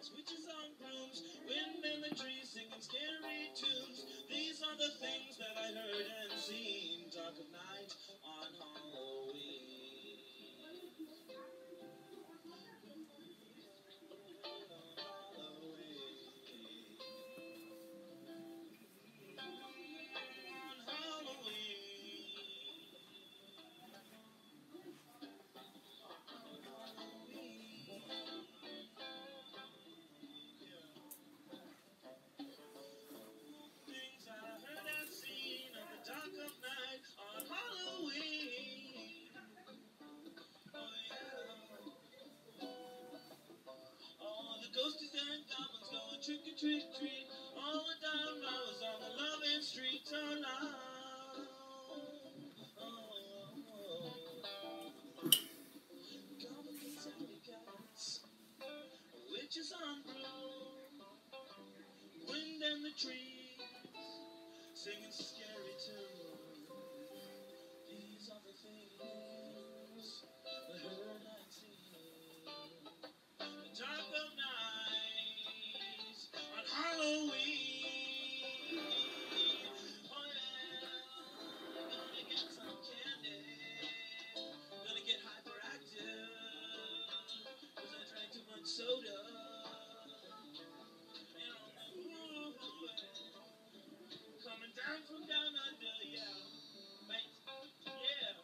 Switches on brooms, wind in the trees, singing scary tunes. These are the things that I heard and seen. Dark of night on Halloween. Ghosties and goblins going trick or treat, treat. All the down flowers on the loving streets are loud. Goblins and cats, witches on broom, wind in the trees, singing scary tunes. These are the things I heard and seen. The dark of night on Halloween. Oh yeah, gonna get some candy. Gonna get hyperactive, 'cause I drank too much soda. You know, coming down from down under, yeah. Mate, yeah.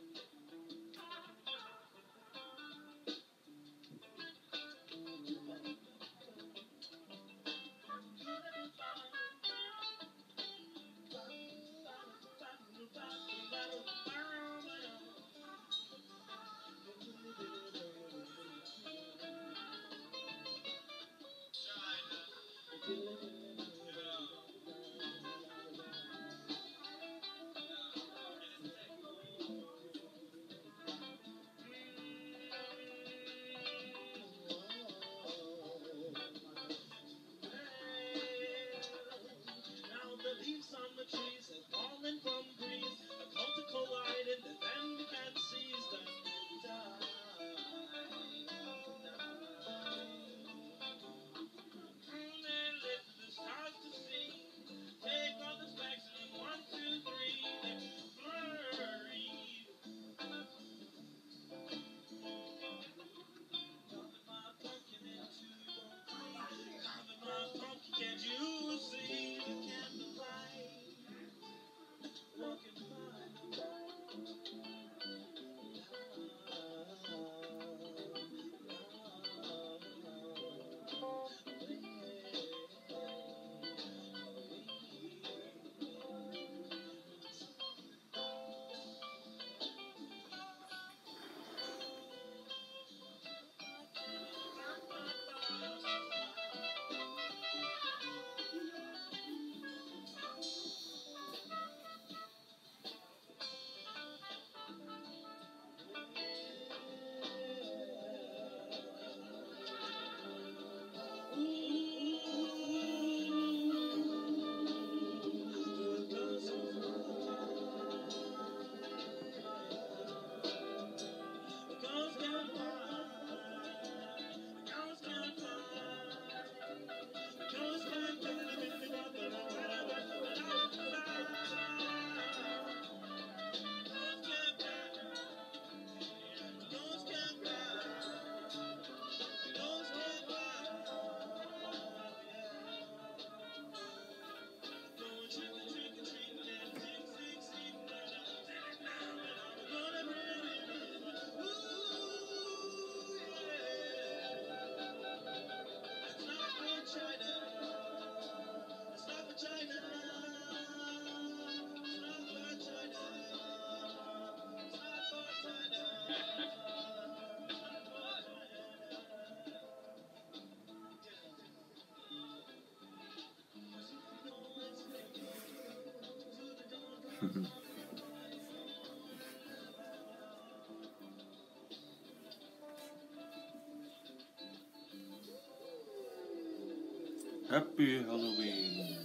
Leaves on the trees have fallen from breeze. A cult to collide in the then began seas that die. They lift the stars to see. Take all the specs and 1, 2, 3. They're blurry. Carving my pumpkin into your tree. Carving my pumpkin, can't you see the candlelight? Walking by the Happy Halloween.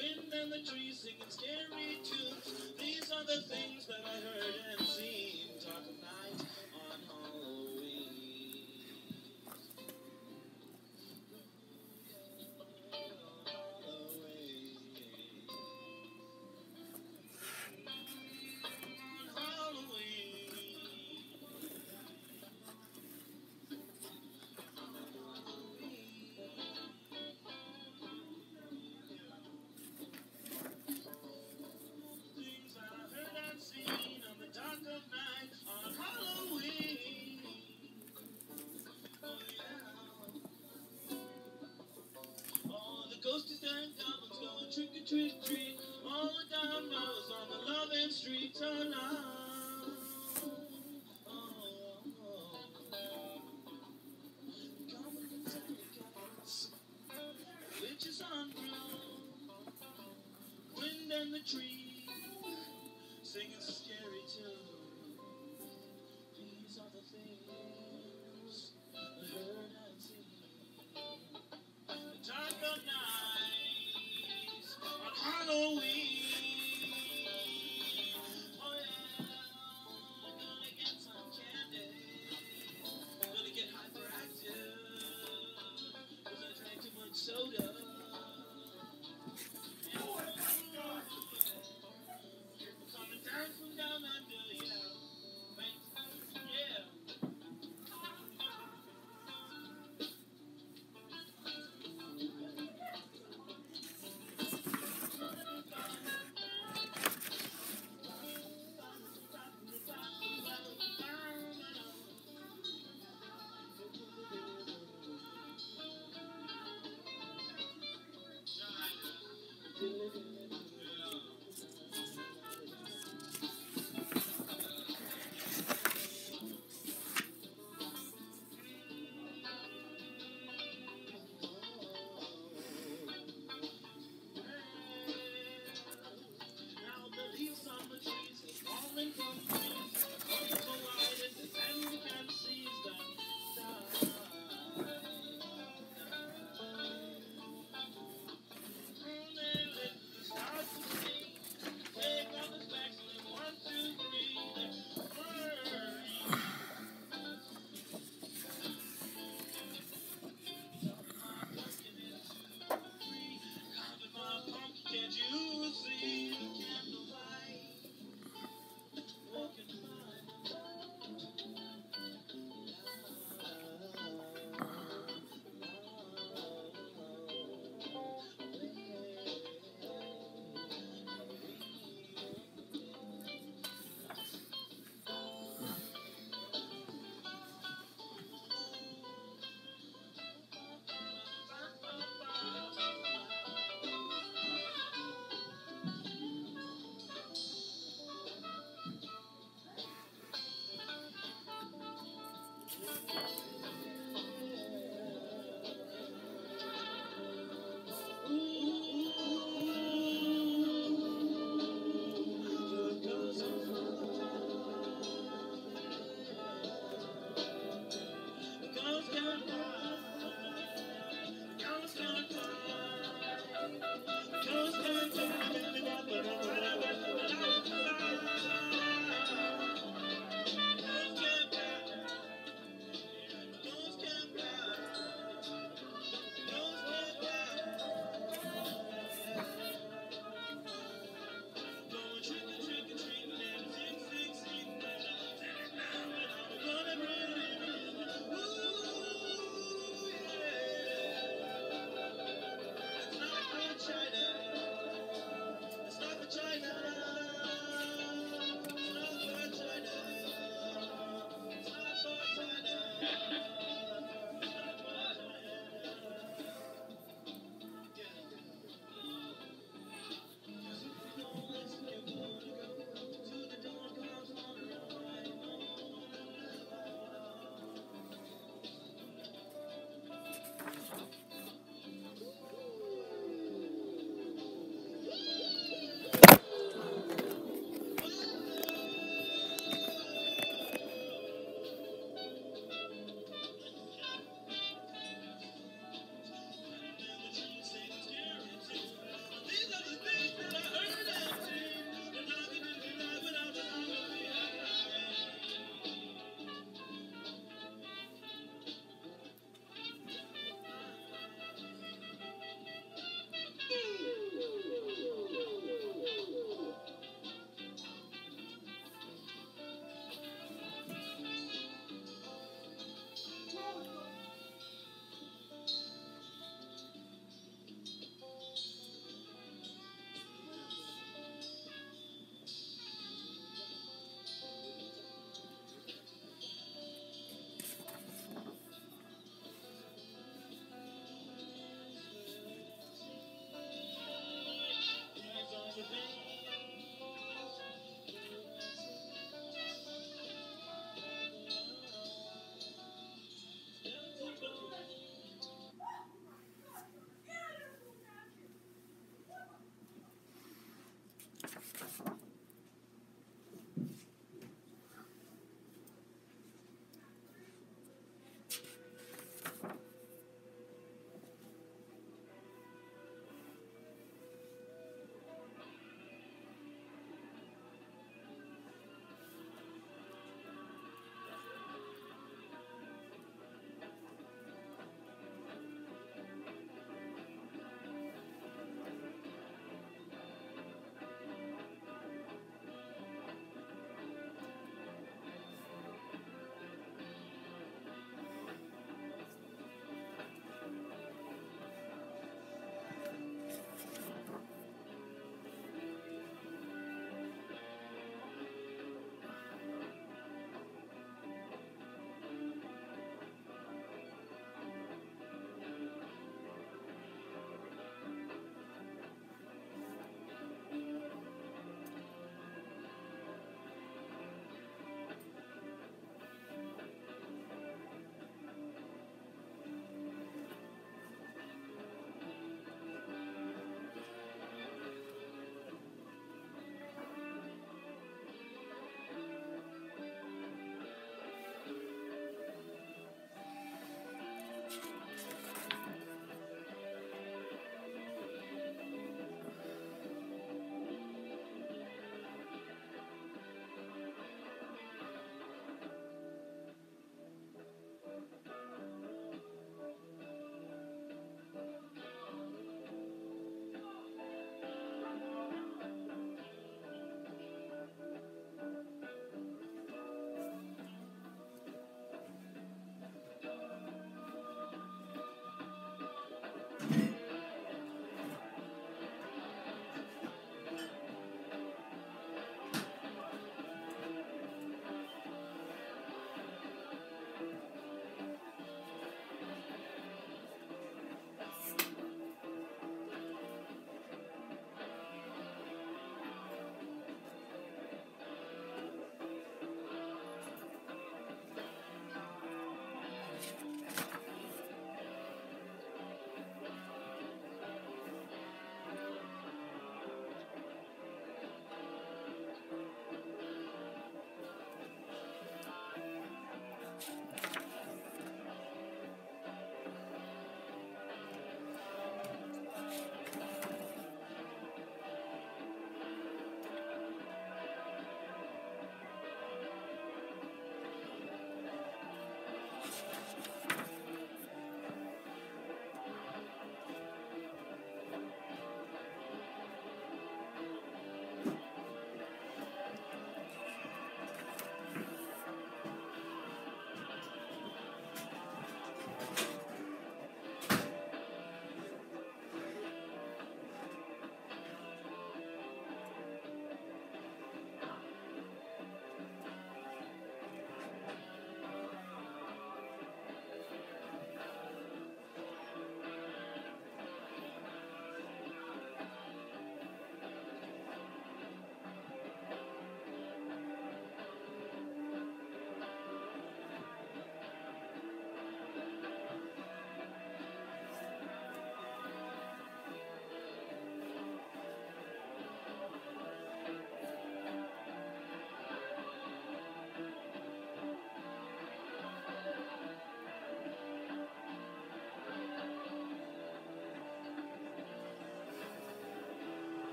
wind and the trees singing scary tunes. These are the things that I heard and seen. Dark of night on Halloween. Things I heard and seen.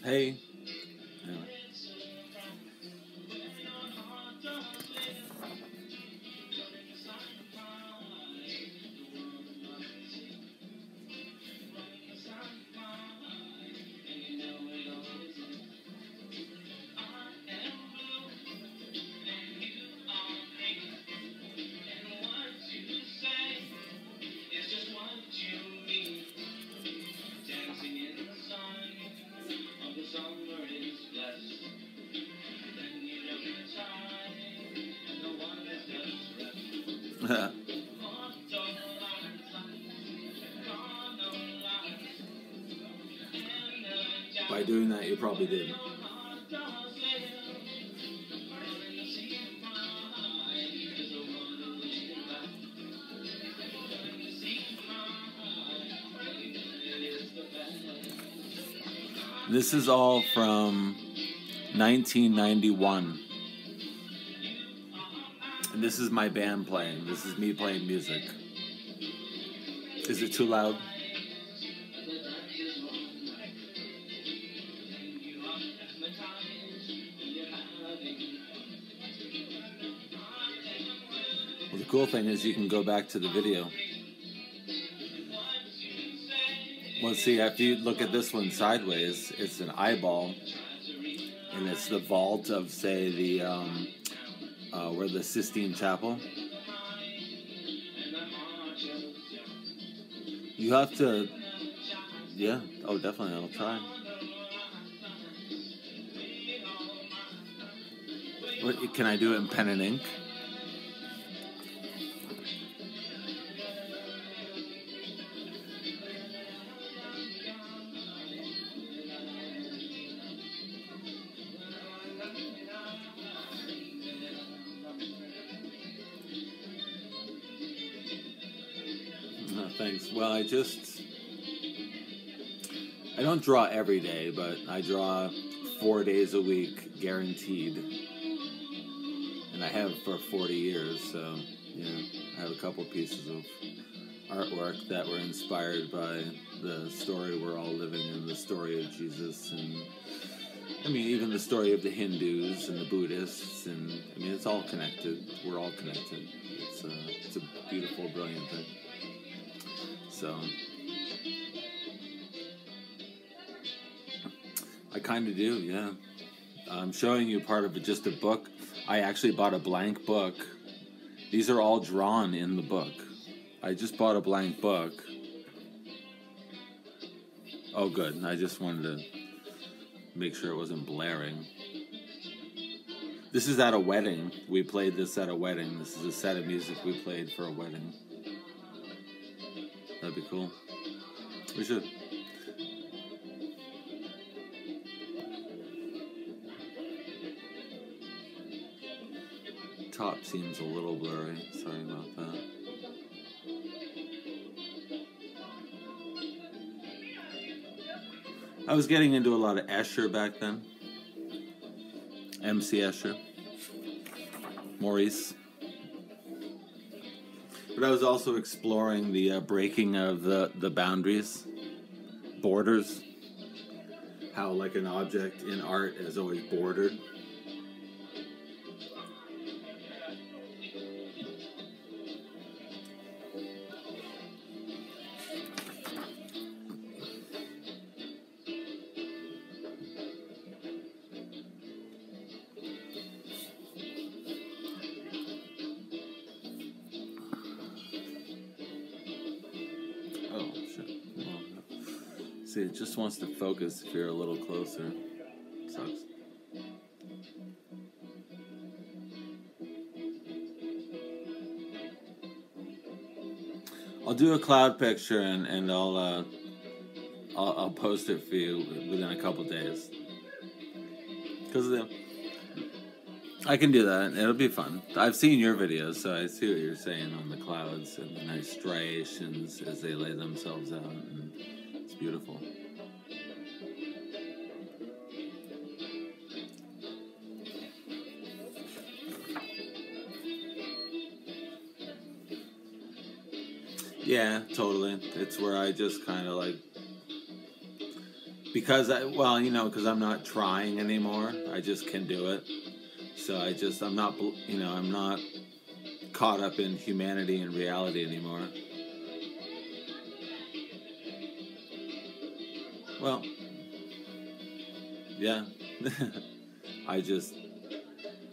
Hey. Anyway. By doing that, you probably did. This is all from 1991. And this is my band playing. This is me playing music. Is it too loud? Well, the cool thing is you can go back to the video. Well, see, after you look at this one sideways, it's an eyeball, and it's the vault of, say, the where the Sistine Chapel. You have to, yeah. Oh, definitely, I'll try. What, can I do it in pen and ink? No, thanks. Well, I don't draw every day, but I draw 4 days a week, guaranteed. And I have for 40 years, so, yeah, I have a couple pieces of artwork that were inspired by the story we're all living in, the story of Jesus, and, I mean, even the story of the Hindus and the Buddhists, and, I mean, it's all connected. We're all connected. It's a beautiful, brilliant thing. So, I kind of do, yeah. I'm showing you part of it, just a book. I actually bought a blank book. These are all drawn in the book. I just bought a blank book. Oh, good. I just wanted to make sure it wasn't blaring. This is at a wedding. We played this at a wedding. This is a set of music we played for a wedding. That'd be cool. We should. Top seems a little blurry. Sorry about that. I was getting into a lot of Escher back then. MC Escher. Maurice. But I was also exploring the breaking of the boundaries, borders. How like an object in art is always bordered. Oh, shit. Well, see, it just wants to focus if you're a little closer. Sucks. I'll do a cloud picture and I'll post it for you within a couple days. Because I can do that. It'll be fun. I've seen your videos, so I see what you're saying on the clouds and the nice striations as they lay themselves out. And it's beautiful. Yeah, totally. It's where I just kind of like, because because I'm not trying anymore. I just can do it. So I'm not caught up in humanity and reality anymore. Well, yeah.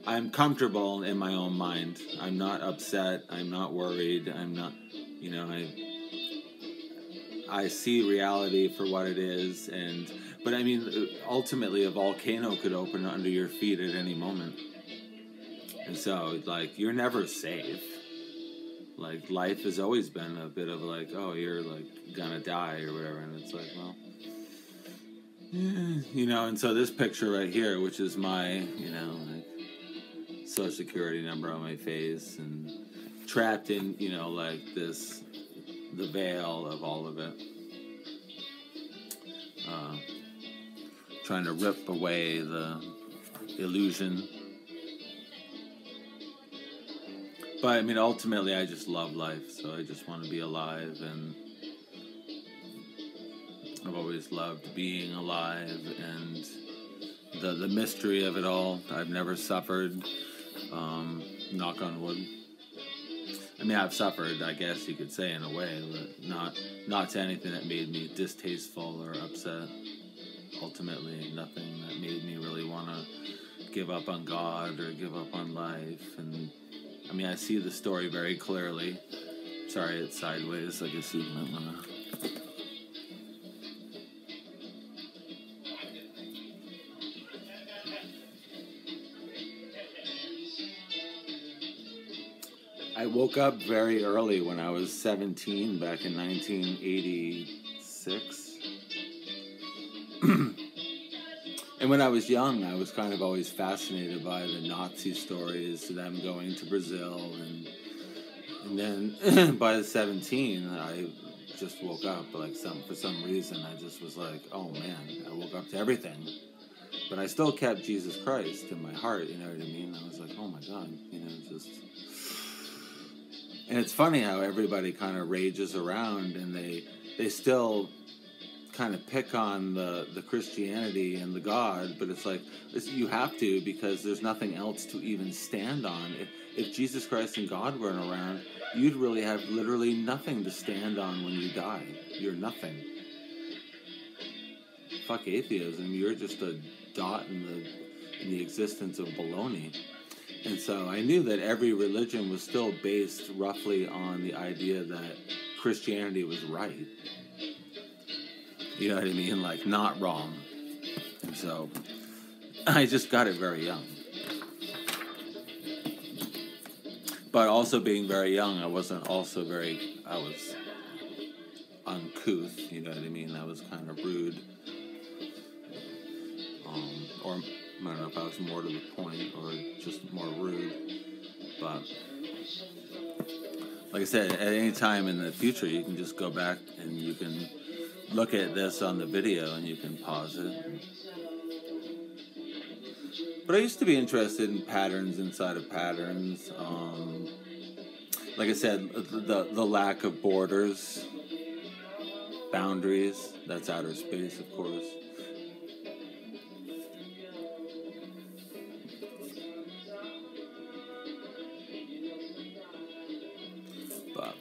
I'm comfortable in my own mind. I'm not upset. I'm not worried. I'm not, I see reality for what it is. But I mean, ultimately, a volcano could open under your feet at any moment. And so, like, you're never safe. Like, life has always been a bit of like, oh, you're like gonna die or whatever. And it's like, well, and so this picture right here, which is my, like social security number on my face and trapped in, like the veil of all of it. Trying to rip away the illusion. But I mean, ultimately, I just love life, so I just want to be alive, and I've always loved being alive and the mystery of it all. I've never suffered, knock on wood. I mean, I've suffered, I guess you could say, in a way, but not to anything that made me distasteful or upset. Ultimately, nothing that made me really want to give up on God or give up on life. And I mean, I see the story very clearly. Sorry, it's sideways. I guess you might want to. I woke up very early when I was 17 back in 1986. And when I was young, I was kind of always fascinated by the Nazi stories, them going to Brazil, and then by the 17, I just woke up like for some reason. I just was like, oh man, I woke up to everything. But I still kept Jesus Christ in my heart, you know what I mean? I was like, oh my God, just... And it's funny how everybody kind of rages around and they still kind of pick on the Christianity and the God, but it's like, you have to, because there's nothing else to even stand on. If Jesus Christ and God weren't around, you'd really have literally nothing to stand on when you die. You're nothing. Fuck atheism. You're just a dot in the existence of baloney. And so I knew that every religion was still based roughly on the idea that Christianity was right. You know what I mean? Like, not wrong. And so I just got it very young. But also being very young, I was uncouth, you know what I mean? I was kind of rude. Or I don't know if I was more to the point or just more rude. But like I said, at any time in the future, you can just go back and you can look at this on the video and you can pause it. But I used to be interested in patterns inside of patterns. Like I said, the lack of borders, boundaries. That's outer space, of course. But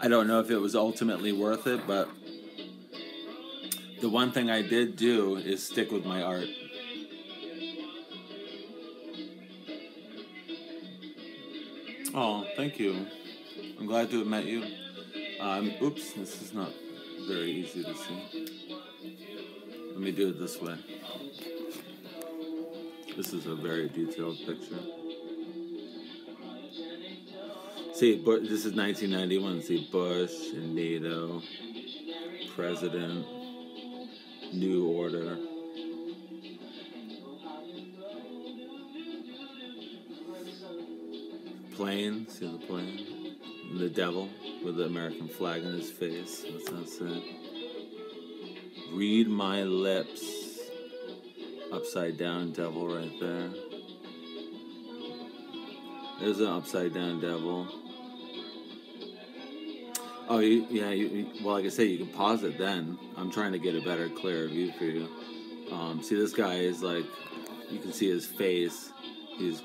I don't know if it was ultimately worth it, but the one thing I did do is stick with my art. Oh, thank you. I'm glad to have met you. Oops, this is not very easy to see. Let me do it this way. This is a very detailed picture. See, this is 1991. See, Bush and NATO, President, New Order. Plane, see the plane? The devil with the American flag on his face. What's that say? read my lips. Upside down devil right there. There's an upside down devil. Oh, well, like I say, you can pause it then. I'm trying to get a better, clearer view for you. See, this guy is like, you can see his face. He's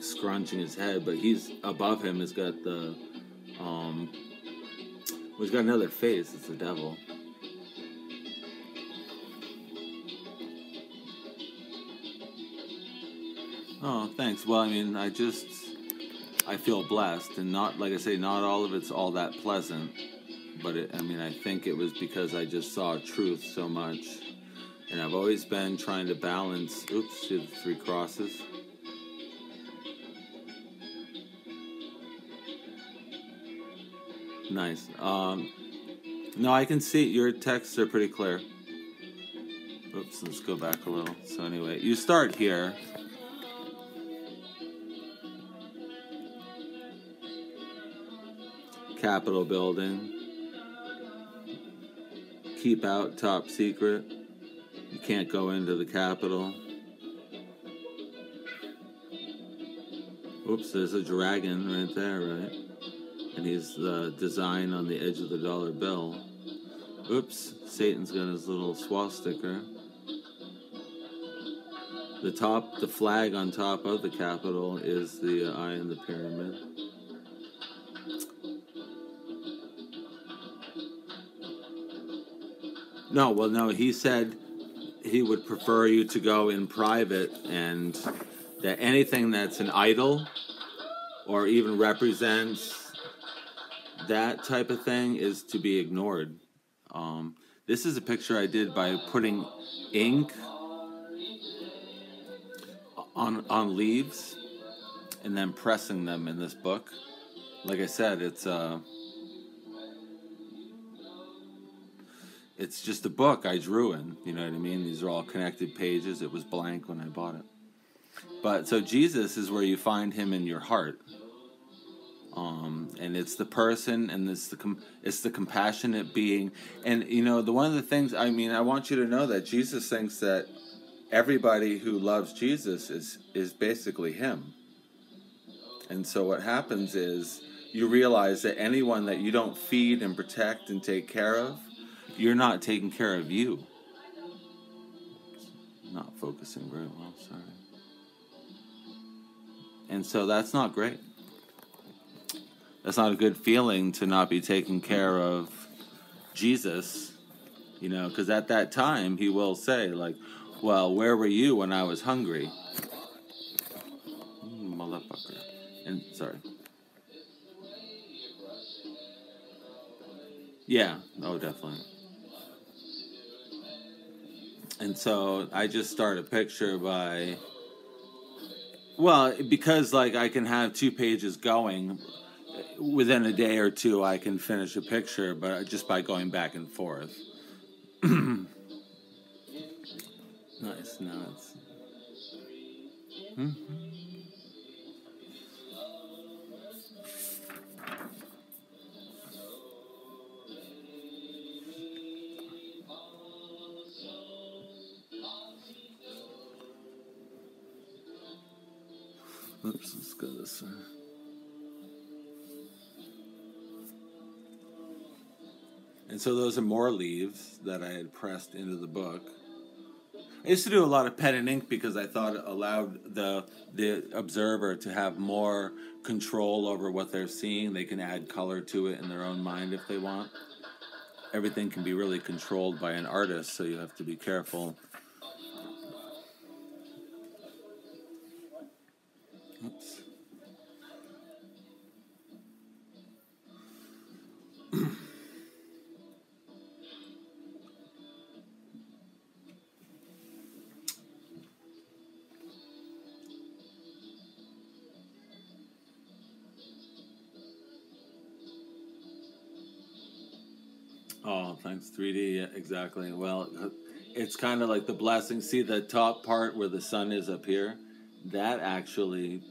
scrunching his head, but he's above him has got the, well, he's got another face. It's the devil. Oh, thanks. Well, I mean, I feel blessed, and not, like I say, not all of it's all that pleasant, but I think it was because I just saw truth so much, and I've always been trying to balance, oops, see the 3 crosses? Nice. No, I can see, your texts are pretty clear. Oops, let's go back a little. So anyway, you start here. Capitol building. Keep out, top secret. You can't go into the Capitol. Oops, there's a dragon right there, right? And he's the design on the edge of the dollar bill. Oops, Satan's got his little swastika. The flag on top of the Capitol is the eye in the pyramid. No, he said he would prefer you to go in private, and that anything that's an idol or even represents that type of thing is to be ignored. This is a picture I did by putting ink on leaves and then pressing them in this book. Like I said, it's just a book I drew in, you know what I mean? These are all connected pages. It was blank when I bought it. But so Jesus is where you find him in your heart. And it's the person, and it's the compassionate being. And, one of the things, I want you to know that Jesus thinks that everybody who loves Jesus is basically him. And so what happens is you realize that anyone that you don't feed and protect and take care of, you're not taking care of you. Not focusing very well, sorry. And so that's not great. That's not a good feeling to not be taking care of Jesus, because at that time he will say, like, well, where were you when I was hungry? Motherfucker. And, sorry. Yeah, oh, definitely. And so I just start a picture by, because I can have 2 pages going, within a day or 2 I can finish a picture, but just by going back and forth. Nice, now it's... Oops, let's go this way. And so those are more leaves that I had pressed into the book. I used to do a lot of pen and ink because I thought it allowed the observer to have more control over what they're seeing. They can add color to it in their own mind if they want. Everything can be really controlled by an artist, so you have to be careful. Oops. Oh, thanks, 3D, yeah, exactly. Well, it's kind of like the blessing. See the top part where the sun is up here? That actually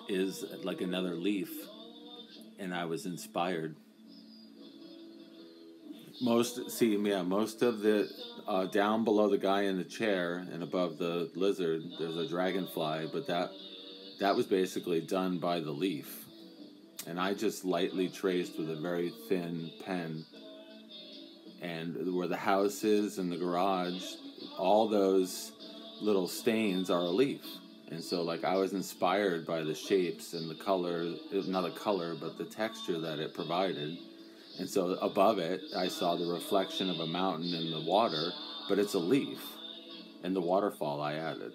is like another leaf, and I was inspired. most of the down below the guy in the chair and above the lizard, there's a dragonfly, but that was basically done by the leaf, and I just lightly traced with a very thin pen. And where the house is and the garage, all those little stains are a leaf. And so, like, I was inspired by the shapes and the color, not the color, but the texture that it provided. And so above it, I saw the reflection of a mountain in the water, but it's a leaf. And the waterfall I added.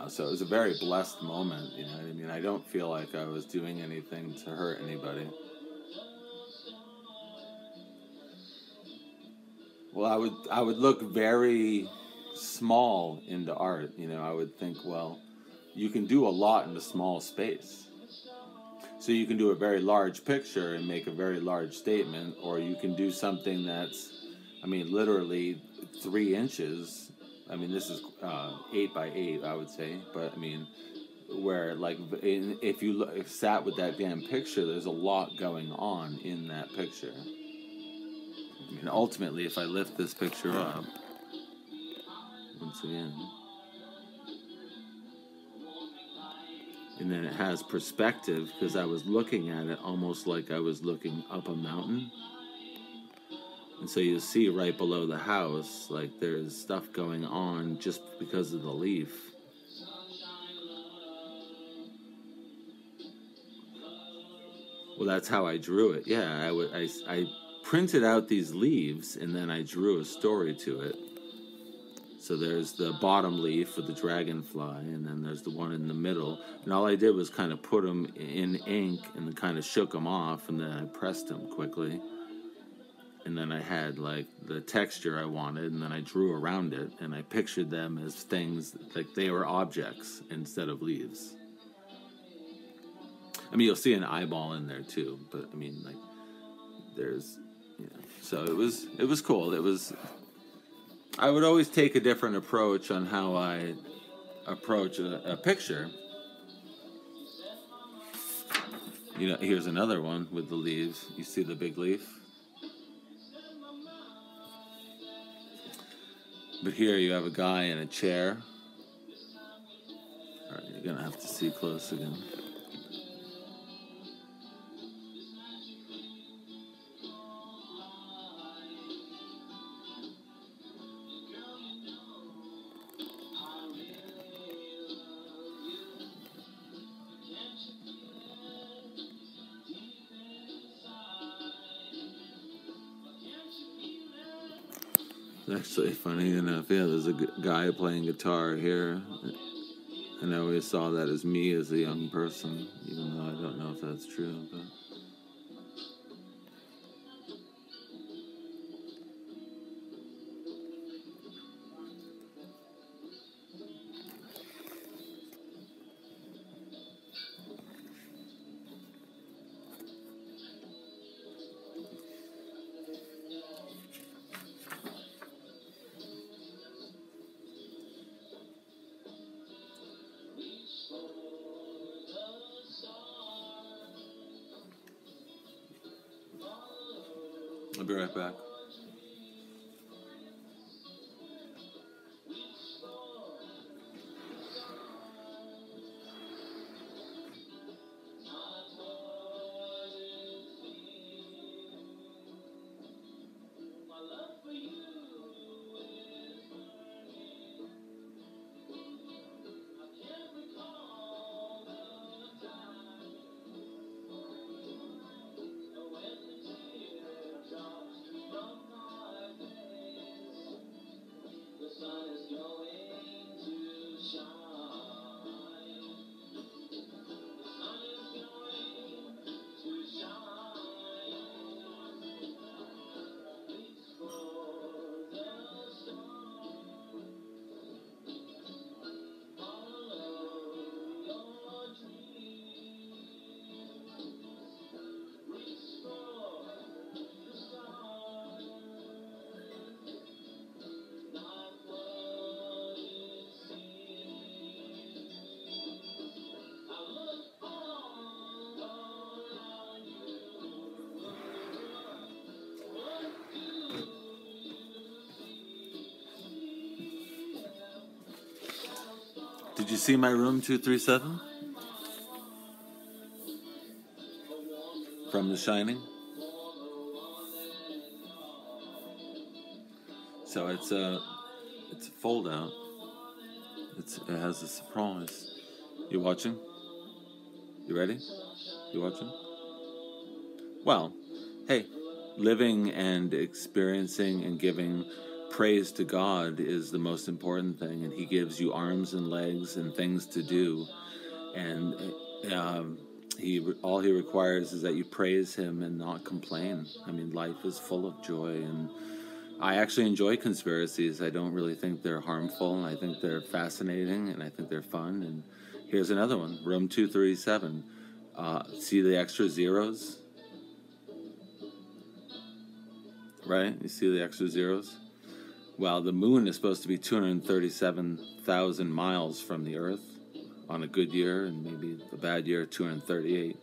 So it was a very blessed moment, you know what I mean? I don't feel like I was doing anything to hurt anybody. Well, I would look very small into art. I would think, well, you can do a lot in a small space. So you can do a very large picture and make a very large statement, or you can do something that's, literally 3 inches. This is 8 by 8, I would say. But where like if you sat with that damn picture, there's a lot going on in that picture. Ultimately, if I lift this picture up, once again, and then it has perspective, because I was looking at it almost like I was looking up a mountain. And so you see right below the house, like there's stuff going on just because of the leaf. Well, that's how I drew it. Yeah, I printed out these leaves, and then I drew a story to it. So there's the bottom leaf with the dragonfly, and then there's the one in the middle. And all I did was kind of put them in ink and then kind of shook them off, and then I pressed them quickly. And then I had like the texture I wanted, and then I drew around it, and I pictured them as things, like they were objects instead of leaves. You'll see an eyeball in there too, but like there's, so it was cool. I would always take a different approach on how I approach a picture. Here's another one with the leaves. You see the big leaf? But here you have a guy in a chair. All right, you're going to have to see close again. Actually, funny enough, yeah, there's a guy playing guitar here, and I always saw that as me as a young person, even though I don't know if that's true, but... I'll be right back. Did you see my room 237? From The Shining? So it's a fold out. It has a surprise. You watching? You ready? You watching? Well, hey, living and experiencing and giving praise to God is the most important thing, and He gives you arms and legs and things to do, and all He requires is that you praise Him and not complain. I mean, life is full of joy, and I actually enjoy conspiracies. I don't really think they're harmful. I think they're fascinating, and I think they're fun. And here's another one, room 237. See the extra zeros? Right? You see the extra zeros? Well, the moon is supposed to be 237,000 miles from the Earth on a good year, and maybe a bad year, 238.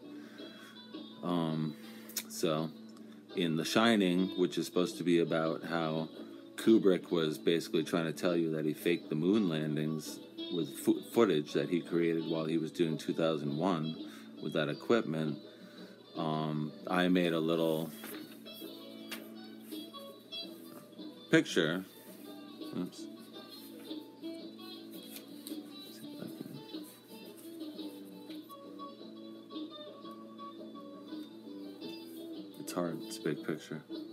So, in The Shining, which is supposed to be about how Kubrick was basically trying to tell you that he faked the moon landings with footage that he created while he was doing 2001 with that equipment, I made a little picture. Oops. It's hard. It's a big picture. You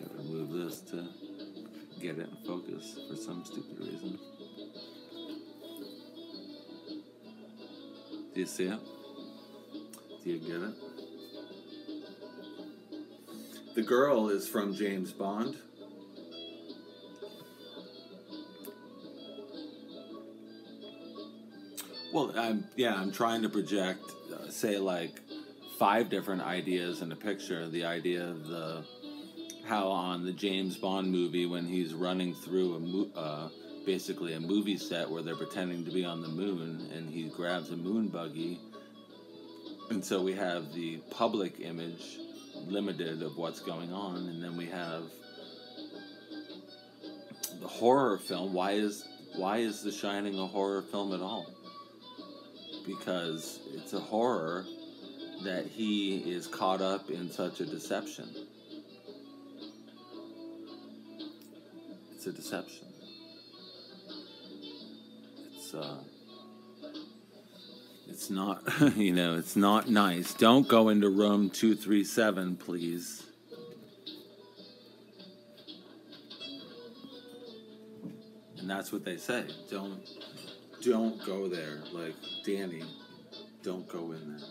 have to move this to get it in focus for some stupid reason. Do you see it? Do you get it? The girl is from James Bond. Well, I'm trying to project, say, like 5 different ideas in a picture. The idea of how on the James Bond movie, when he's running through basically a movie set where they're pretending to be on the moon, and he grabs a moon buggy, and so we have the public image limited of what's going on, and then we have the horror film. Why is The Shining a horror film at all? Because it's a horror that he is caught up in such a deception. It's a deception. It's not, it's not nice. Don't go into room 237, please. And that's what they say. Don't go there. Like, Danny, don't go in there.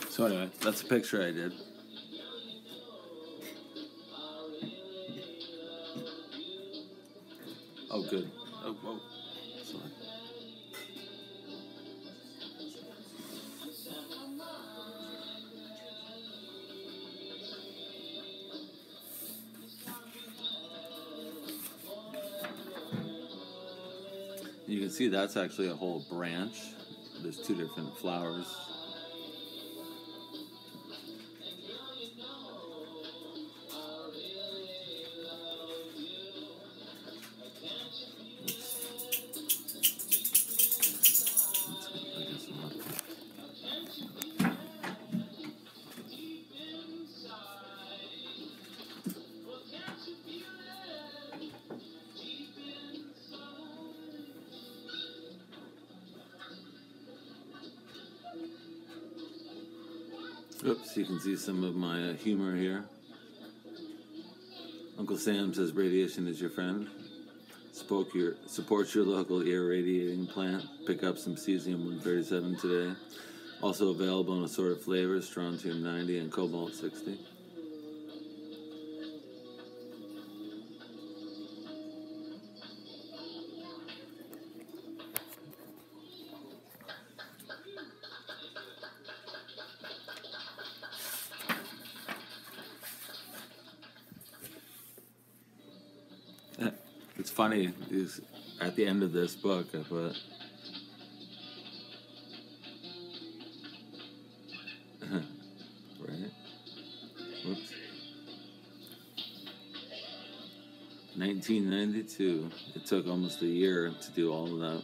So anyway, that's a picture I did. Oh, good. Oh, whoa. Sorry. You can see that's actually a whole branch. There's 2 different flowers. Oops, you can see some of my humor here. Uncle Sam says radiation is your friend. Support your local irradiating plant. Pick up some cesium-137 today. Also available in assorted flavors, strontium 90 and cobalt 60. It's funny, is at the end of this book I put right? Whoops. 1992. It took almost a year to do all of that.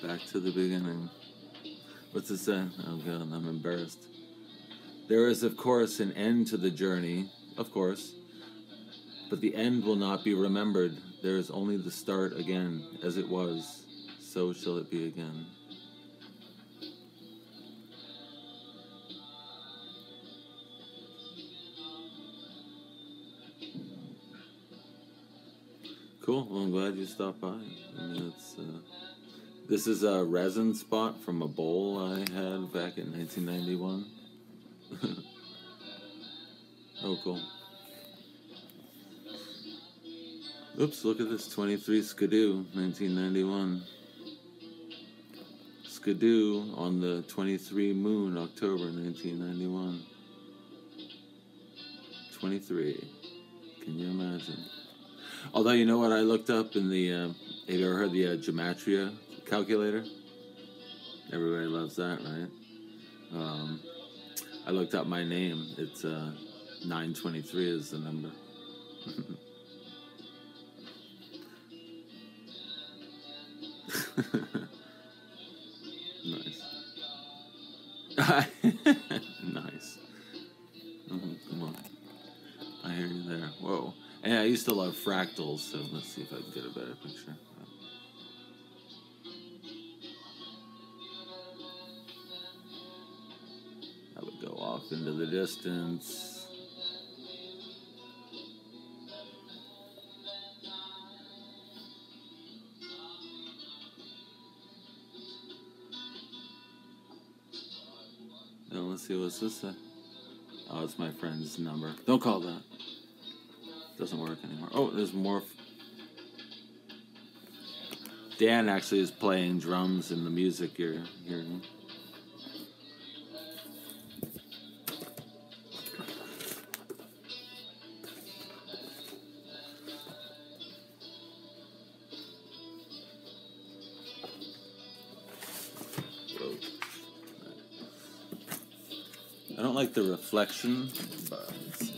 Back to the beginning. What's it say? Oh god, I'm embarrassed. There is, of course, an end to the journey, of course, but the end will not be remembered. There is only the start again. As it was, so shall it be again. Cool. Well, I'm glad you stopped by. I mean, this is a resin spot from a bowl I had back in 1991. Oh, cool. Oops, look at this. 23 Skidoo, 1991. Skidoo on the 23 moon, October 1991. 23. Can you imagine? Although, you know what I looked up in the, have you ever heard the gematria calculator? Everybody loves that, right? I looked up my name. It's 923 is the number. Nice. Nice. Come on. I hear you there. Whoa. And I used to love fractals, so let's see if I can get a better picture. That would go off into the distance. Now let's see, what's this? Oh, it's my friend's number. Don't call that. Doesn't work anymore. Oh, there's more. Dan actually is playing drums in the music you're hearing. I don't like the reflection, but let's see.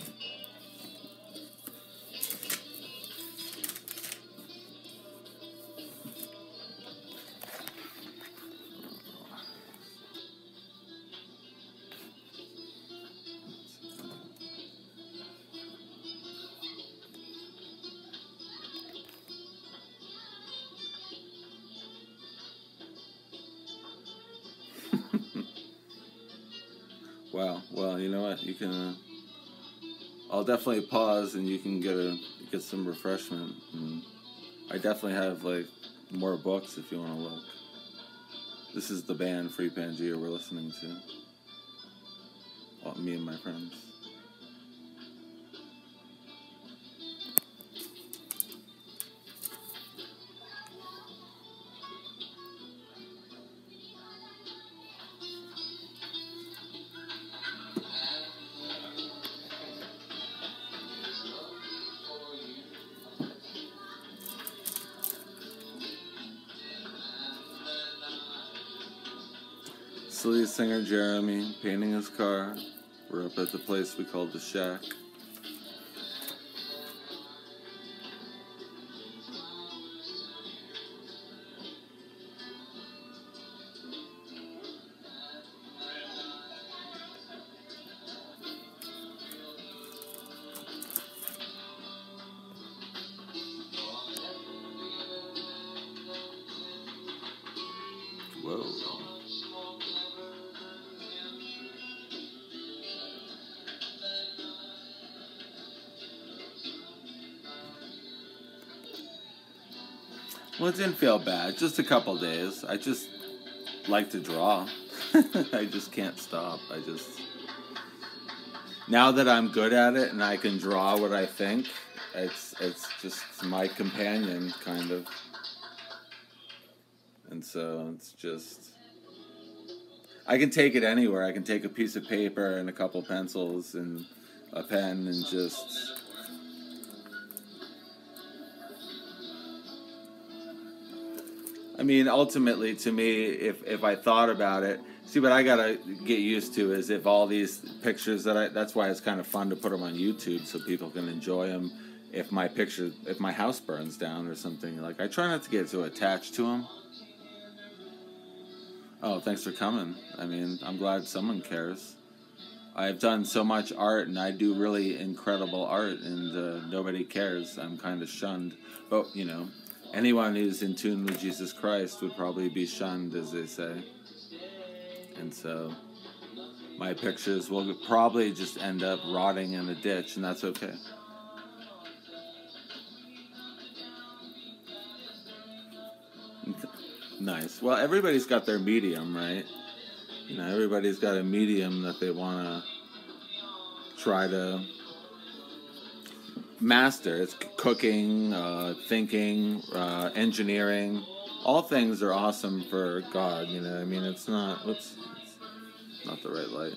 Wow. Well, you know what? You can. I'll definitely pause, and you can get some refreshment. And I definitely have like more books if you want to look. This is the band Free Pangea we're listening to. Me and my friends. Silly singer Jeremy painting his car. We're up at the place we call the Shack. Whoa. Well, it didn't feel bad. Just a couple days. I just like to draw. I just can't stop. Now that I'm good at it and I can draw what I think, it's just my companion, kind of. And so it's just, I can take it anywhere. I can take a piece of paper and a couple pencils and a pen and just, I mean, ultimately, to me, if I thought about it, see, what I gotta get used to is if all these pictures that's why it's kind of fun to put them on YouTube so people can enjoy them. If my house burns down or something, like, I try not to get too attached to them. Oh, thanks for coming. I mean, I'm glad someone cares. I've done so much art, and I do really incredible art, and nobody cares. I'm kind of shunned. But, anyone who's in tune with Jesus Christ would probably be shunned, as they say. And so my pictures will probably just end up rotting in a ditch, and that's okay. Nice. Well, everybody's got their medium, right? Everybody's got a medium that they want to try to master. It's cooking, thinking, engineering. All things are awesome for God, I mean, it's not, oops, it's not the right light.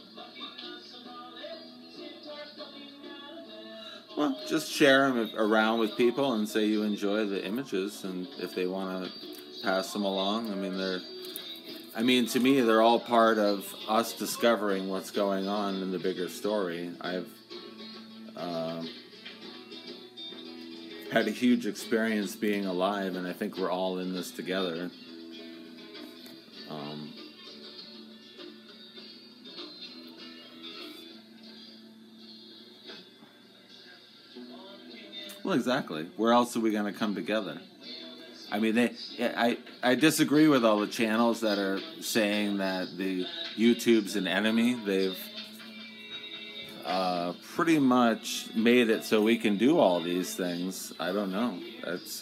Well, just share them around with people and say you enjoy the images, and if they want to pass them along, I mean, to me, they're all part of us discovering what's going on in the bigger story. I've had a huge experience being alive, and I think we're all in this together. Well, exactly. Where else are we going to come together? I mean, I disagree with all the channels that are saying that the YouTube's an enemy. They've pretty much made it so we can do all these things. I don't know. That's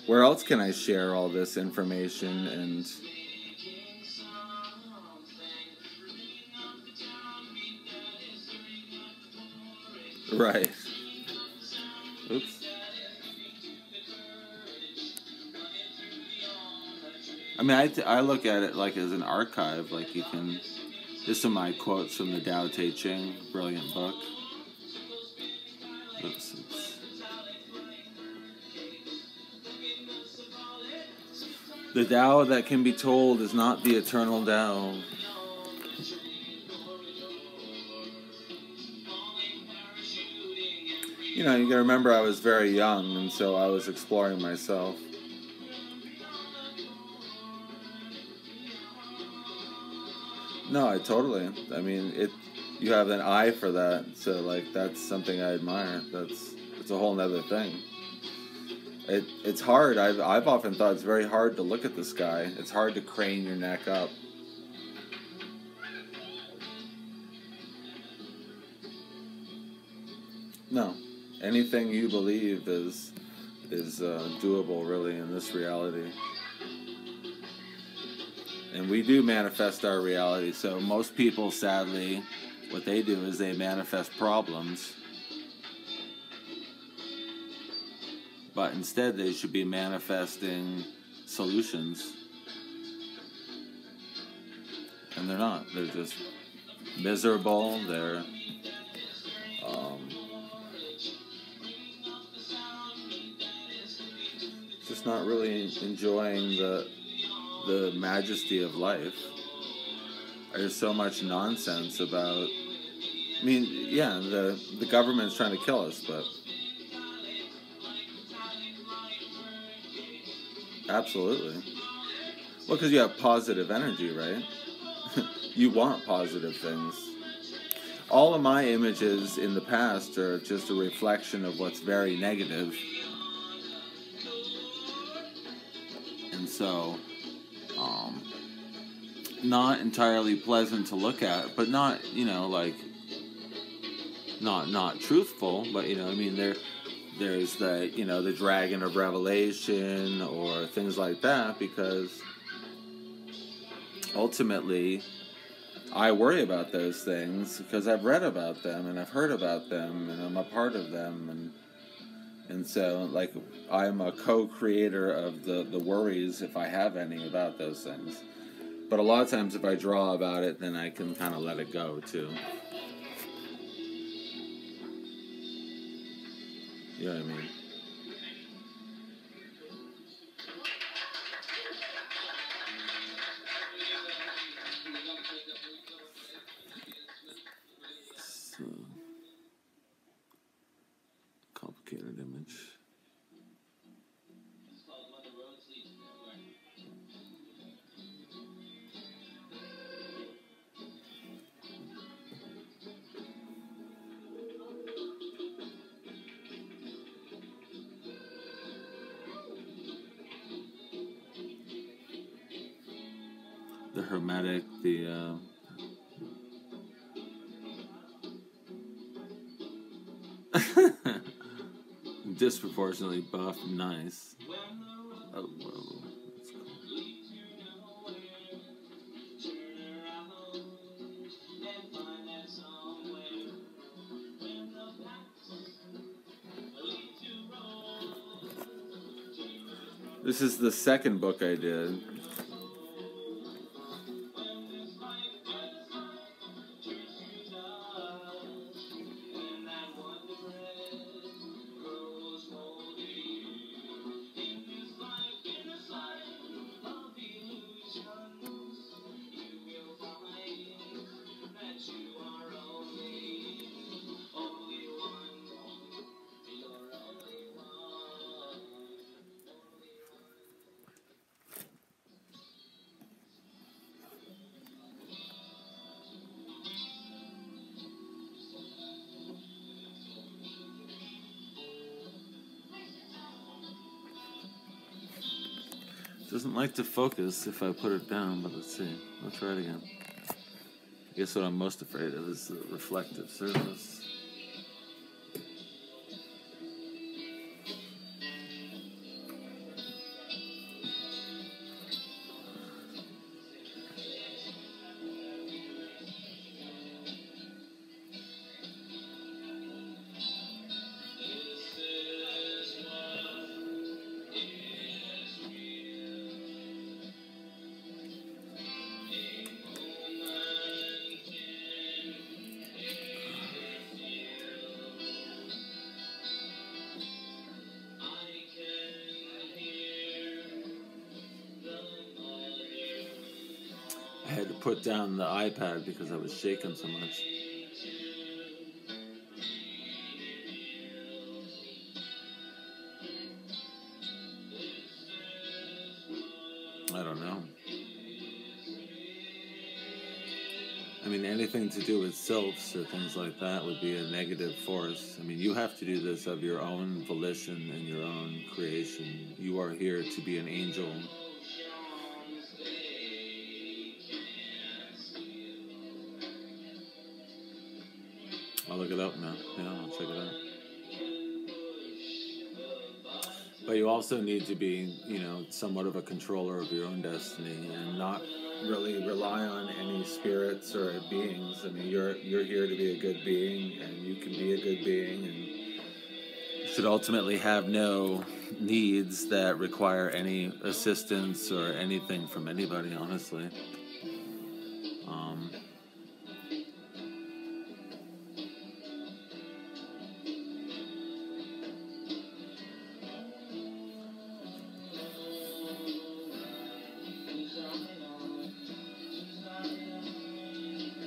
where else can I share all this information and? Right. Oops. I mean, I look at it like as an archive. Like, you can. Here's some of my quotes from the Tao Te Ching, brilliant book. Oops. The Tao that can be told is not the eternal Tao. You gotta remember I was very young, and so I was exploring myself. No, I totally. I mean, you have an eye for that, so, like, that's something I admire. It's a whole nother thing. It's hard. I've often thought it's very hard to look at the sky. It's hard to crane your neck up. No, anything you believe is doable, really, in this reality. And we do manifest our reality. So most people, sadly, what they do is they manifest problems. But instead, they should be manifesting solutions. And they're not. They're just miserable. They're just not really enjoying the majesty of life. There's so much nonsense about. I mean, yeah, the government's trying to kill us, but absolutely. Well, because you have positive energy, right? You want positive things. All of my images in the past are just a reflection of what's very negative. And so, not entirely pleasant to look at, but not, like, not truthful, but, I mean, there's the, the Dragon of Revelation or things like that, because ultimately I worry about those things because I've read about them and I've heard about them and I'm a part of them, And so, like, I'm a co-creator of the worries, if I have any, about those things. But a lot of times if I draw about it, then I can kind of let it go, too. You know what I mean? So, complicated image. The hermetic, the disproportionately buff, nice. Oh, whoa. That's cool. This is the second book I did. Doesn't like to focus if I put it down, but let's see. I'll try it again. I guess what I'm most afraid of is the reflective surface. I had to put down the iPad because I was shaking so much. I don't know. I mean, anything to do with sylphs or things like that would be a negative force. I mean, you have to do this of your own volition and your own creation. You are here to be an angel. I'll look it up now. Yeah, I'll check it out. But you also need to be, somewhat of a controller of your own destiny and not really rely on any spirits or beings. I mean, you're here to be a good being, and you can be a good being, and you should ultimately have no needs that require any assistance or anything from anybody, honestly.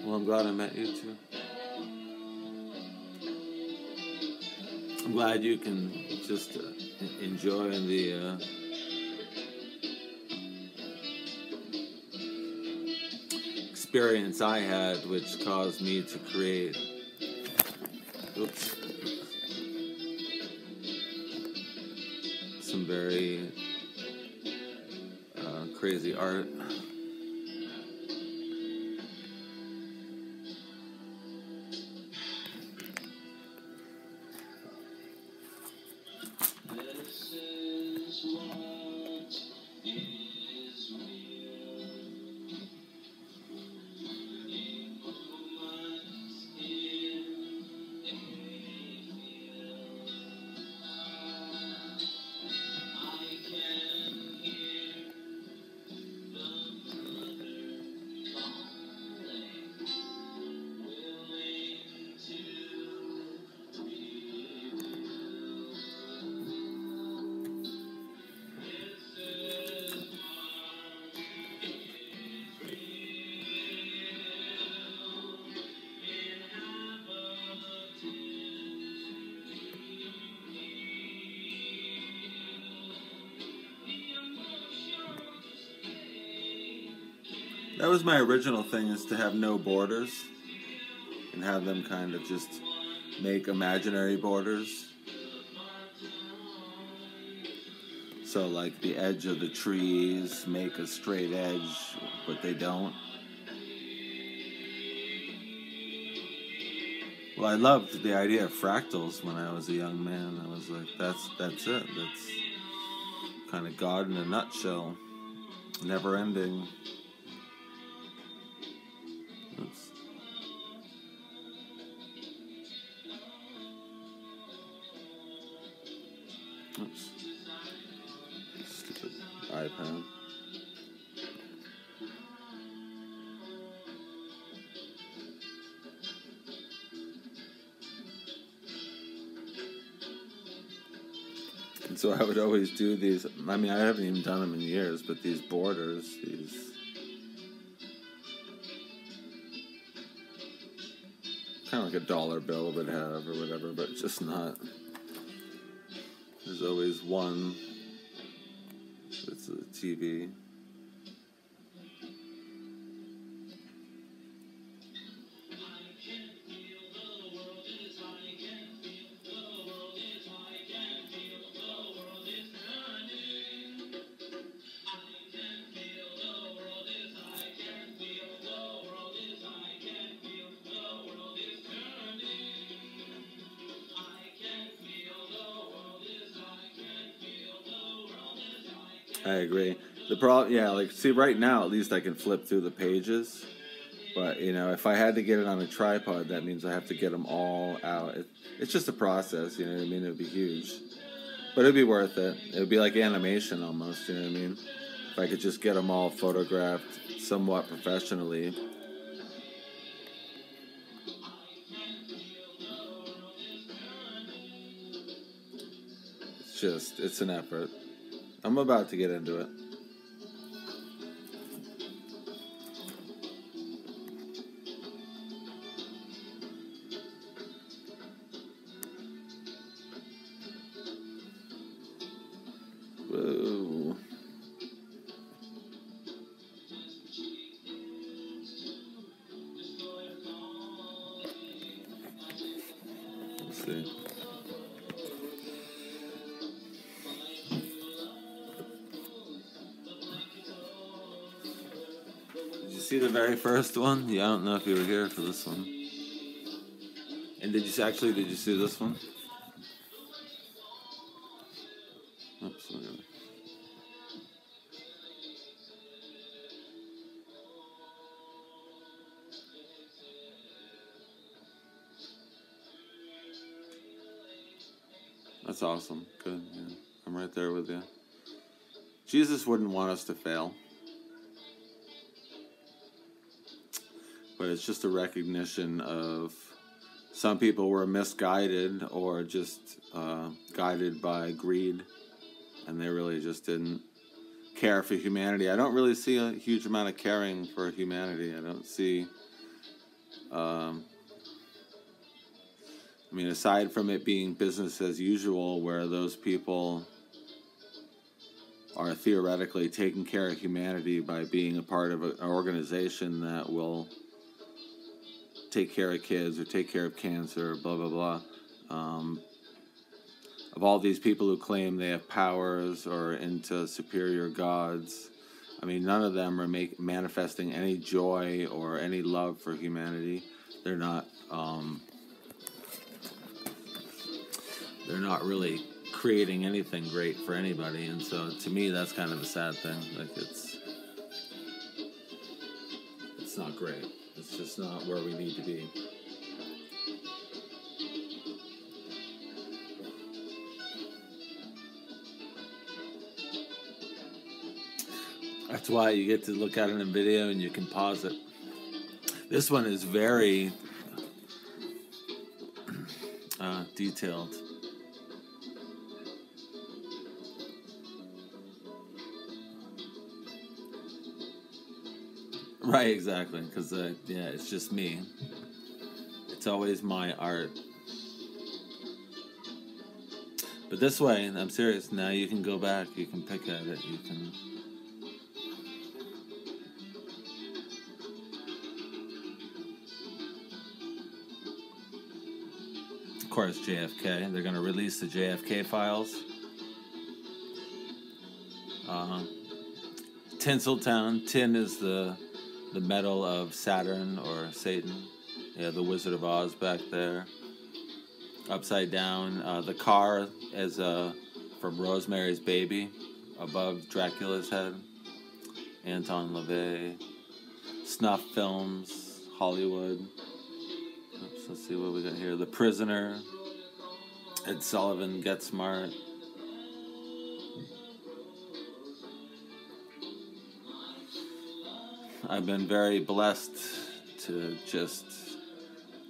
Well, I'm glad I met you too. I'm glad you can just enjoy the experience I had, which caused me to create some very crazy art. That was my original thing, is to have no borders and have them kind of just make imaginary borders. So like the edge of the trees make a straight edge, but they don't. Well, I loved the idea of fractals when I was a young man. I was like, that's it. That's kind of God in a nutshell. Never ending. Oops. Oops. Stupid iPad. And so I would always do these. I mean, I haven't even done them in years, but these borders, these kind of like a dollar bill would have or whatever, but just not. There's always one. It's a TV. I agree. The problem, yeah, like, see, right now, at least I can flip through the pages. But, you know, if I had to get it on a tripod, that means I have to get them all out. It's just a process, you know what I mean? It would be huge. But it'd be worth it. It would be like animation almost, you know what I mean? If I could just get them all photographed somewhat professionally. It's an effort. I'm about to get into it. Whoa. Let's see. Did you see the very first one? Yeah, I don't know if you were here for this one. And did you see this one? Oops, whatever. That's awesome. Good. Yeah. I'm right there with you. Jesus wouldn't want us to fail. But it's just a recognition of some people were misguided or just guided by greed, and they really just didn't care for humanity. I don't really see a huge amount of caring for humanity. I don't see... I mean, aside from it being business as usual, where those people are theoretically taking care of humanity by being a part of an organization that will take care of kids or take care of cancer, blah, blah, blah. Of all these people who claim they have powers or into superior gods, I mean, none of them are manifesting any joy or any love for humanity. They're not really creating anything great for anybody, and so to me that's kind of a sad thing. Like, it's not great. It's just not where we need to be. That's why you get to look at it in video and you can pause it. This one is very detailed. Right, exactly, because yeah, it's just me. It's always my art. But this way, I'm serious, now you can go back, you can pick at it, you can... course, JFK. They're going to release the JFK files. Tinseltown. Tin is the metal of Saturn or Satan. Yeah, the Wizard of Oz back there. Upside down. The car is from Rosemary's Baby above Dracula's head. Anton LaVey. Snuff films. Hollywood. Oops, let's see what we got here. The Prisoner. Ed Sullivan, Get Smart. I've been very blessed to just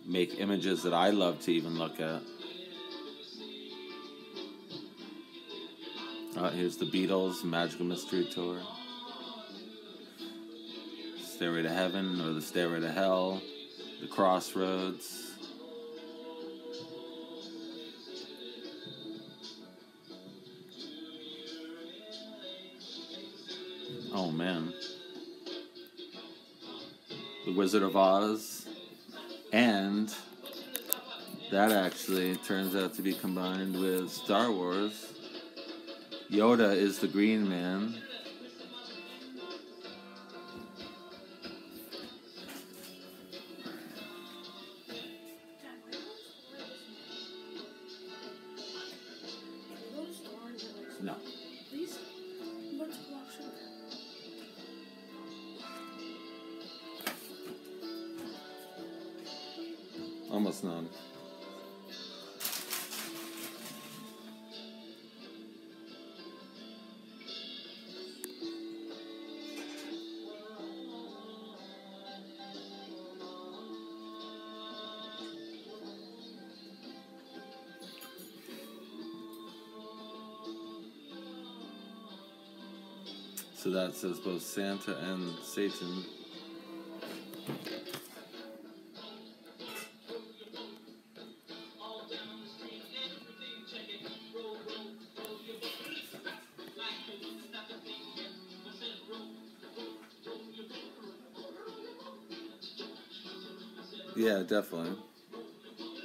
make images that I love to even look at. Here's the Beatles, Magical Mystery Tour. Stairway to Heaven or the Stairway to Hell. The Crossroads. Oh man. The Wizard of Oz. And that actually turns out to be combined with Star Wars. Yoda is the Green Man. No. Almost none. So that says both Santa and Satan. Yeah, definitely.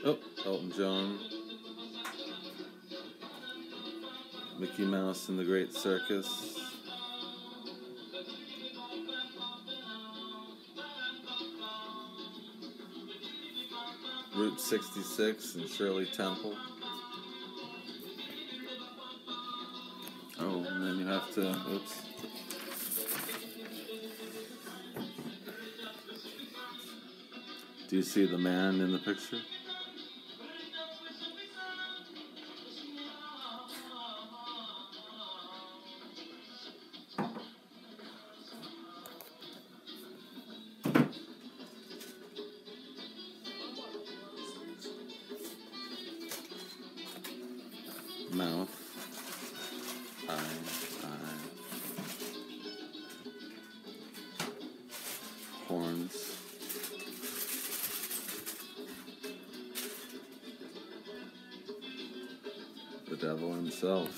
Oh, Elton John. Mickey Mouse and the Great Circus. Route 66 and Shirley Temple. Oh, and then you have to, oops. Do you see the man in the picture? Mouth. Eye. Horns. The devil himself.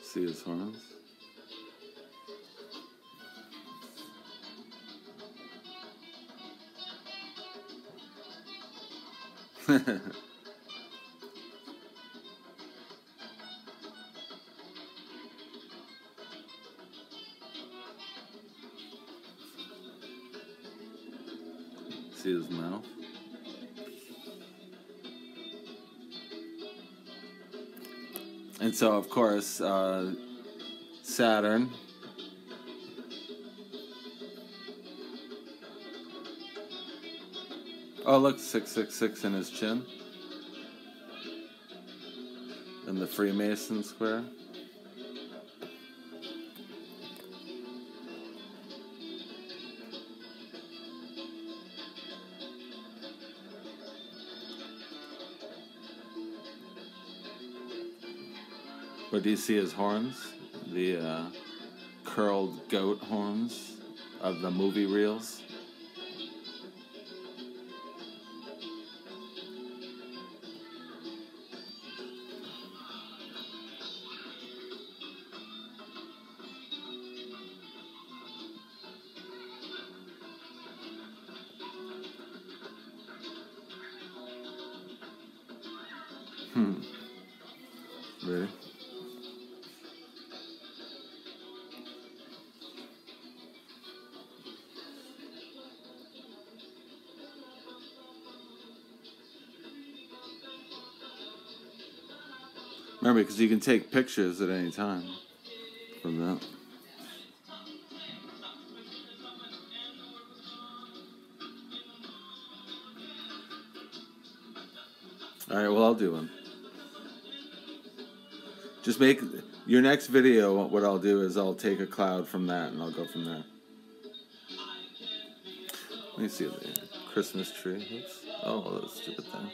See his horns? See his mouth? And so, of course, Saturn. Oh, look, 666 in his chin. And the Freemason square. But do you see his horns? The curled goat horns of the movie reels? Ready? Remember, because you can take pictures at any time from that. All right, well, I'll do one. Just make your next video. What I'll do is I'll take a cloud from that and I'll go from there. Let me see the Christmas tree. Oops. Oh, that stupid thing.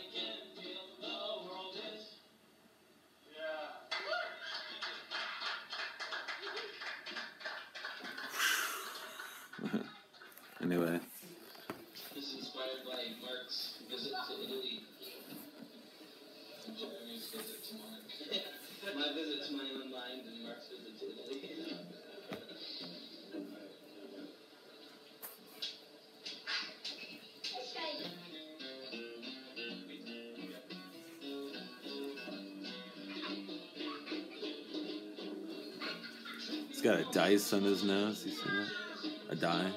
Anyway. This is inspired by Mark's visit to Italy. Jeremy's visit to Mark. My visit to my own mind and Mark's visit to Italy. He's got a dice on his nose. You see that? A die.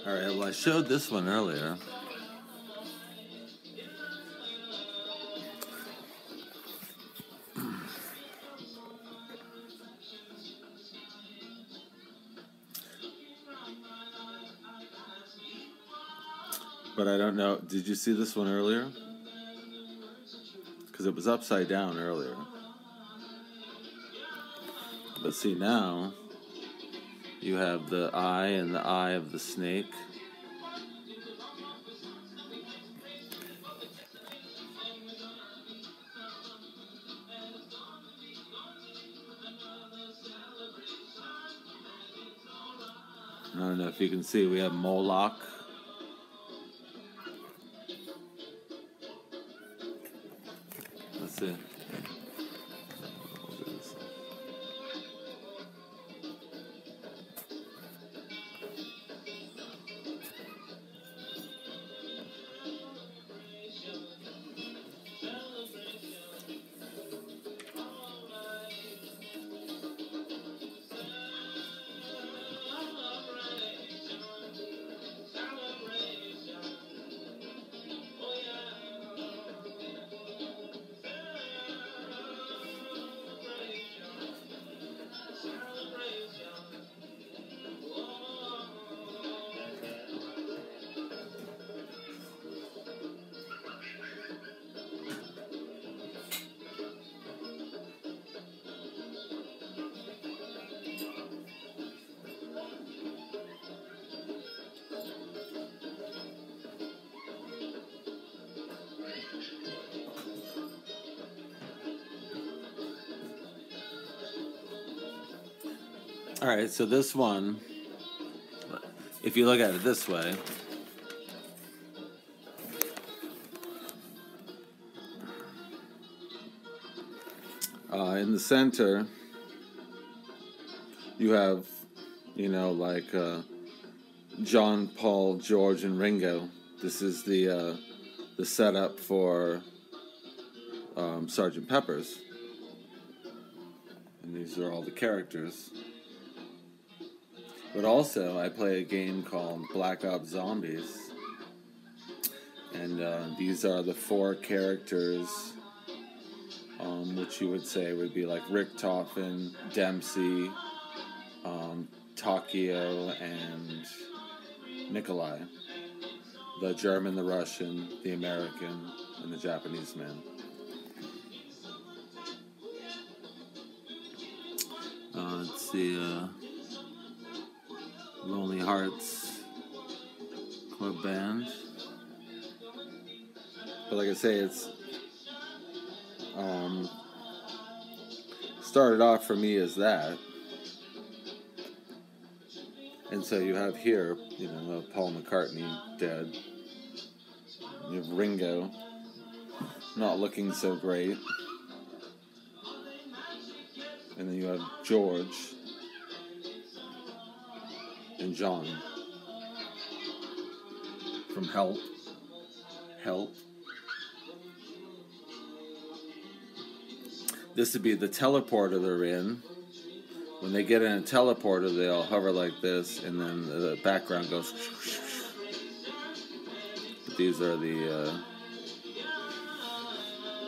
Alright, well, I showed this one earlier. But I don't know. Did you see this one earlier? Because it was upside down earlier. But see, now you have the eye and the eye of the snake. I don't know if you can see, we have Moloch. That's it. All right, so this one, if you look at it this way, in the center, you have, you know, like John, Paul, George, and Ringo. This is the setup for Sgt. Pepper's. And these are all the characters. But also, I play a game called Black Ops Zombies. And these are the 4 characters, which you would say would be like Rick Toffin, Dempsey, Takio, and Nikolai. The German, the Russian, the American, and the Japanese man. Let's see, Lonely Hearts Club Band. But like I say, it's started off for me as that. And so you have here, you know, Paul McCartney dead. You have Ringo not looking so great. And then you have George and John from Help. This would be the teleporter they're in. When they get in a teleporter, they all hover like this, and then the background goes. But these are the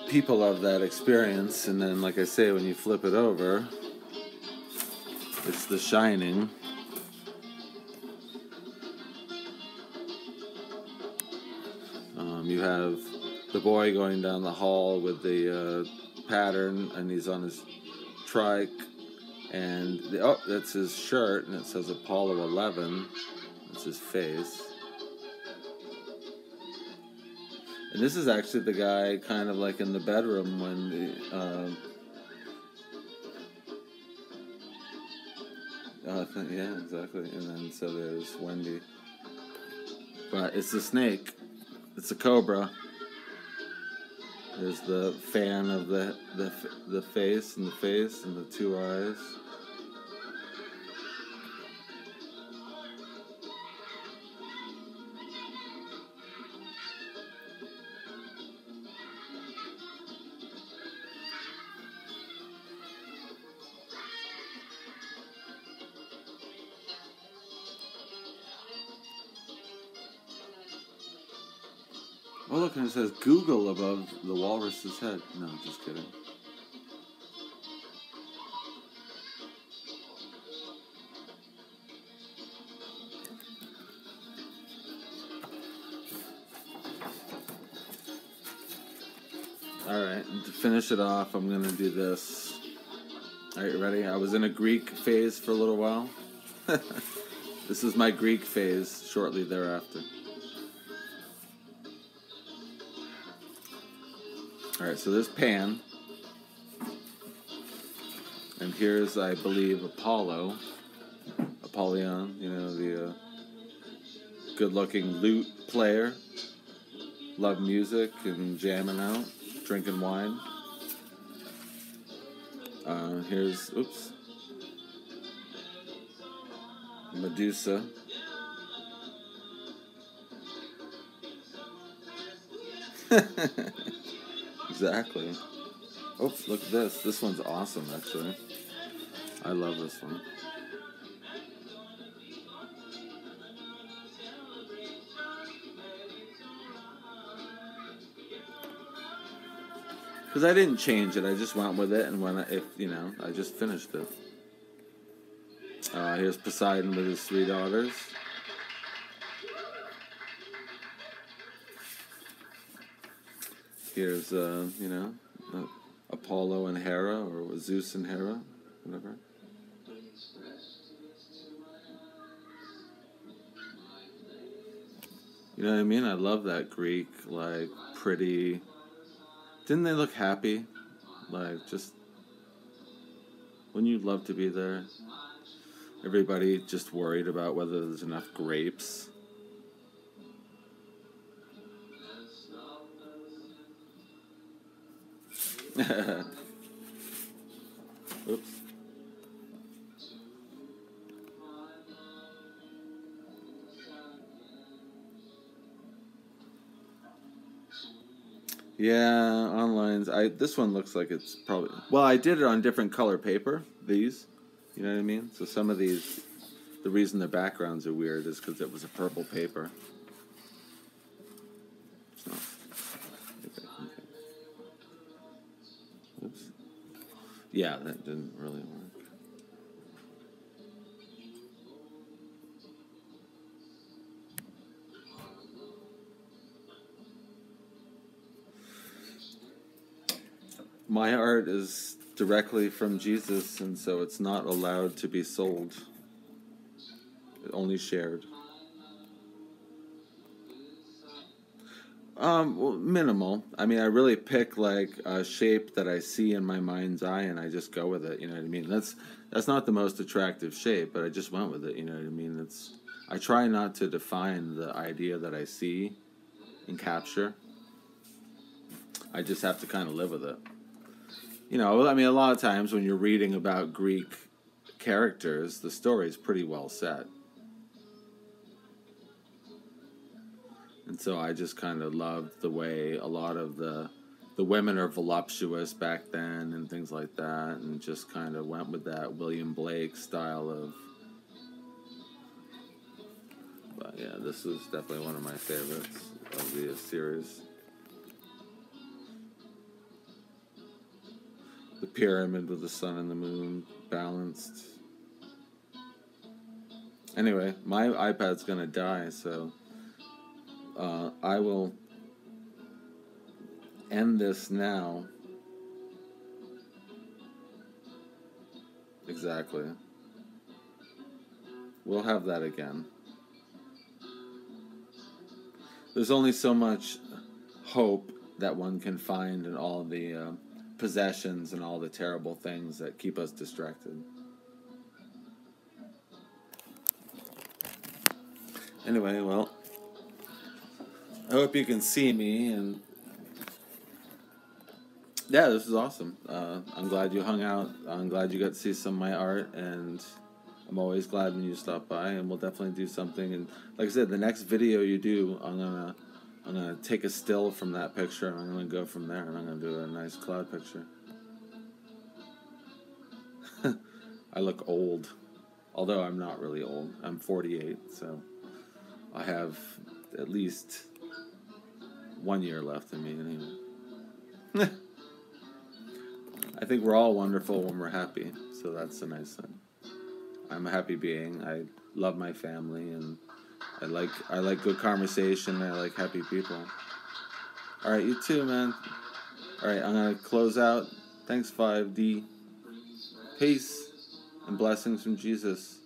people of that experience, and then, like I say, when you flip it over, it's The Shining. You have the boy going down the hall with the pattern, and he's on his trike, and that's his shirt, and it says Apollo 11. That's his face. And this is actually the guy kind of like in the bedroom when the yeah, exactly. And then so there's Wendy, but it's the snake. It's a cobra. There's the fan of the face and the face and the two eyes. Oh, look, and it says Google above the walrus's head. No, just kidding. Alright, and to finish it off, I'm going to do this. Alright, you ready? I was in a Greek phase for a little while. This is my Greek phase shortly thereafter. Alright, so there's Pan. And here's, I believe, Apollyon, you know, the good-looking lute player. Love music and jamming out, drinking wine. Here's, Medusa. Exactly. Oh, look at this. This one's awesome, actually. I love this one. Because I didn't change it. I just went with it, and I just finished it. Here's Poseidon with his 3 daughters. Here's, Apollo and Hera, or Zeus and Hera, whatever. You know what I mean? I love that Greek, like, pretty... Didn't they look happy? Like, just... Wouldn't you love to be there? Everybody just worried about whether there's enough grapes. Oops. Yeah, online. This one looks like it's probably... Well, I did it on different color paper, these. You know what I mean? So some of these, the reason the backgrounds are weird is because it was a purple paper. So, okay. Oops. Yeah, that didn't really work. My art is directly from Jesus, and so it's not allowed to be sold. Only shared. Well, minimal. I mean, I really pick like a shape that I see in my mind's eye, and I just go with it. You know what I mean? That's not the most attractive shape, but I just went with it. You know what I mean? I try not to define the idea that I see and capture. I just have to kind of live with it. You know, I mean, a lot of times when you're reading about Greek characters, the story is pretty well set. And so I just kind of loved the way a lot of the women are voluptuous back then and things like that, and just kind of went with that William Blake style of. But yeah, this is definitely one of my favorites of the series. The pyramid with the sun and the moon balanced. Anyway, my iPad's gonna die, so I will end this now. Exactly. We'll have that again. There's only so much hope that one can find in all the possessions and all the terrible things that keep us distracted. Anyway, well, I hope you can see me, and yeah, this is awesome. I'm glad you hung out. I'm glad you got to see some of my art, and I'm always glad when you stop by, and we'll definitely do something. And like I said, the next video you do, I'm gonna take a still from that picture, and I'm gonna go from there, and I'm gonna do a nice cloud picture. I look old, although I'm not really old. I'm 48, so I have at least 1 year left in me anyway. I think we're all wonderful when we're happy, so that's a nice thing. I'm a happy being. I love my family, and I like good conversation. I like happy people. All right, you too, man. All right, I'm gonna close out. Thanks, 5D. Peace and blessings from Jesus.